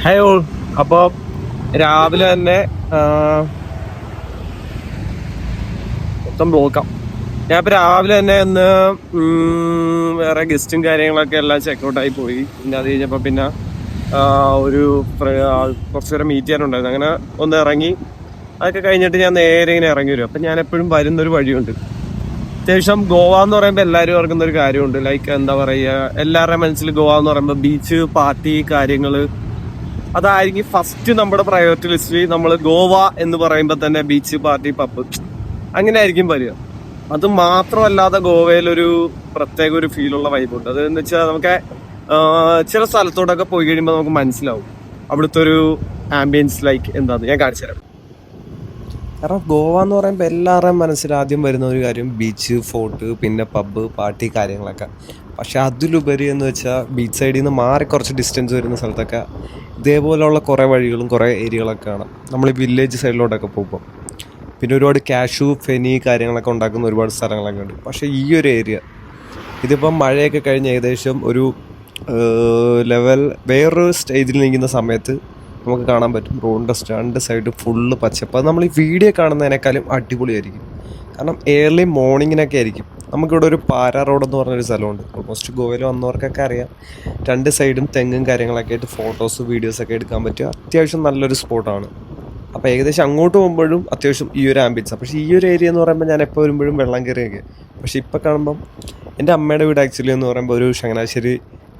Hi all. അപ്പോൾ രാവിലെ തന്നെ മൊത്തം ബ്ലോക്കാം. ഞാനിപ്പോൾ രാവിലെ തന്നെ ഒന്ന് വേറെ ഗസ്റ്റും കാര്യങ്ങളൊക്കെ എല്ലാം ചെക്കൗട്ടായി പോയി. പിന്നെ അത് കഴിഞ്ഞപ്പോൾ പിന്നെ ഒരു കുറച്ച് നേരം മീറ്റ് ചെയ്യാനുണ്ടായിരുന്നു. അങ്ങനെ ഒന്ന് ഇറങ്ങി. അതൊക്കെ കഴിഞ്ഞിട്ട് ഞാൻ നേരെ ഇങ്ങനെ ഇറങ്ങി വരും. അപ്പം ഞാൻ എപ്പോഴും വരുന്നൊരു വഴിയുണ്ട്. അത്യാവശ്യം ഗോവ എന്ന് പറയുമ്പോൾ എല്ലാവരും ഓർക്കുന്ന ഒരു കാര്യമുണ്ട്. ലൈക്ക് എന്താ പറയുക, എല്ലാവരുടെയും മനസ്സിൽ ഗോവ എന്ന് പറയുമ്പോൾ ബീച്ച്, പാർട്ടി, കാര്യങ്ങൾ, അതായിരിക്കും ഫസ്റ്റ് നമ്മുടെ പ്രയോറിറ്റി ലിസ്റ്റിൽ. നമ്മൾ ഗോവ എന്ന് പറയുമ്പോൾ തന്നെ ബീച്ച്, പാർട്ടി, പബ് അങ്ങനെ ആയിരിക്കും വരിക. അത് മാത്രമല്ലാതെ ഗോവയിലൊരു പ്രത്യേക ഒരു ഫീലുള്ള വൈബുണ്ട്. അതെന്ന് വെച്ചാൽ നമുക്ക് ചില സ്ഥലത്തോടൊക്കെ പോയി കഴിയുമ്പോൾ നമുക്ക് മനസ്സിലാവും അവിടുത്തെ ഒരു ആംബിയൻസ് ലൈക്ക് എന്താന്ന് ഞാൻ കാണിച്ചു തരാം. കാരണം ഗോവ എന്ന് പറയുമ്പോൾ എല്ലാവരുടെയും മനസ്സിൽ ആദ്യം വരുന്ന ഒരു കാര്യം ബീച്ച്, ഫോർട്ട്, പിന്നെ പബ്ബ്, പാർട്ടി, കാര്യങ്ങളൊക്കെ. പക്ഷെ അതിലുപരി എന്ന് വെച്ചാൽ ബീച്ച് സൈഡിൽ നിന്ന് മാറി കുറച്ച് ഡിസ്റ്റൻസ് വരുന്ന സ്ഥലത്തൊക്കെ ഇതേപോലെയുള്ള കുറേ വഴികളും കുറേ ഏരിയകളൊക്കെ കാണാം. നമ്മൾ ഈ വില്ലേജ് സൈഡിലോട്ടൊക്കെ പോകുമ്പോൾ പിന്നെ ഒരുപാട് കാഷ്യൂ, ഫെനി, കാര്യങ്ങളൊക്കെ ഉണ്ടാക്കുന്ന ഒരുപാട് സ്ഥലങ്ങളൊക്കെ ഉണ്ട്. പക്ഷേ ഈ ഒരു ഏരിയ ഇതിപ്പം മഴയൊക്കെ കഴിഞ്ഞ് ഏകദേശം ഒരു ലെവൽ വേറൊരു സ്റ്റേജിൽ നിൽക്കുന്ന സമയത്ത് നമുക്ക് കാണാൻ പറ്റും റോഡിൻ്റെ രണ്ട് സൈഡ് ഫുള്ള് പച്ചപ്പ്. അത് നമ്മൾ ഈ വീഡിയോ കാണുന്നതിനേക്കാളും അടിപൊളിയായിരിക്കും. കാരണം ഏർലി മോർണിങ്ങിനൊക്കെ ആയിരിക്കും. നമുക്കിവിടെ ഒരു പാര റോഡ് എന്ന് പറഞ്ഞൊരു സ്ഥലമുണ്ട്. ഓൾമോസ്റ്റ് ഗോവയിൽ വന്നവർക്കൊക്കെ അറിയാം. രണ്ട് സൈഡും തെങ്ങും കാര്യങ്ങളൊക്കെ ആയിട്ട് ഫോട്ടോസ്, വീഡിയോസൊക്കെ എടുക്കാൻ പറ്റിയ അത്യാവശ്യം നല്ലൊരു സ്പോട്ടാണ്. അപ്പോൾ ഏകദേശം അങ്ങോട്ട് പോകുമ്പോഴും അത്യാവശ്യം ഈ ഒരു ആംബിയൻസാണ്. പക്ഷേ ഈ ഒരു ഏരിയ എന്ന് പറയുമ്പോൾ ഞാൻ എപ്പോൾ വരുമ്പോഴും വെള്ളം കയറിയൊക്കെ. പക്ഷേ ഇപ്പോൾ കാണുമ്പം എൻ്റെ അമ്മയുടെ വീട് ആക്ച്വലി എന്ന് പറയുമ്പോൾ ഒരു ചങ്ങനാശ്ശേരി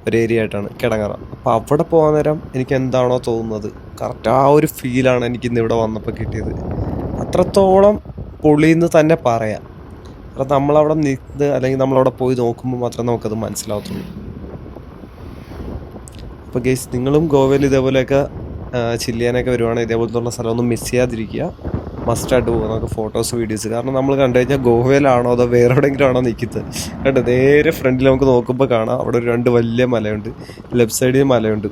ഒരു ഏരിയ ആയിട്ടാണ്, കിടങ്ങറ. അപ്പോൾ അവിടെ പോകാൻ നേരം എനിക്ക് എന്താണോ തോന്നുന്നത് കറക്റ്റ് ആ ഒരു ഫീലാണ് എനിക്ക് ഇന്ന് ഇവിടെ വന്നപ്പോൾ കിട്ടിയത്. അത്രത്തോളം പൊളിയെന്ന് തന്നെ പറയാം. കാരണം നമ്മളവിടെ നിന്ന് അല്ലെങ്കിൽ നമ്മളവിടെ പോയി നോക്കുമ്പോൾ മാത്രമേ നമുക്കത് മനസ്സിലാവത്തുള്ളൂ. അപ്പോൾ ഗൈസ്, നിങ്ങളും ഗോവയിൽ ഇതേപോലെയൊക്കെ ചില്ലിയാനൊക്കെ വരുവാണെങ്കിൽ ഇതേപോലത്തുള്ള സ്ഥലമൊന്നും മിസ് ചെയ്യാതിരിക്കുക. മസ്റ്റായിട്ട് പോകുക നമുക്ക് ഫോട്ടോസ്, വീഡിയോസ്. കാരണം നമ്മൾ കണ്ടു കഴിഞ്ഞാൽ ഗോവയിലാണോ അതോ വേറെ എവിടെയെങ്കിലും ആണോ നിൽക്കുന്നത്. കണ്ടോ, നേരെ ഫ്രണ്ടിൽ നമുക്ക് നോക്കുമ്പോൾ കാണാം അവിടെ ഒരു രണ്ട് വലിയ മലയുണ്ട്, ലെഫ്റ്റ് സൈഡിൽ മലയുണ്ട്.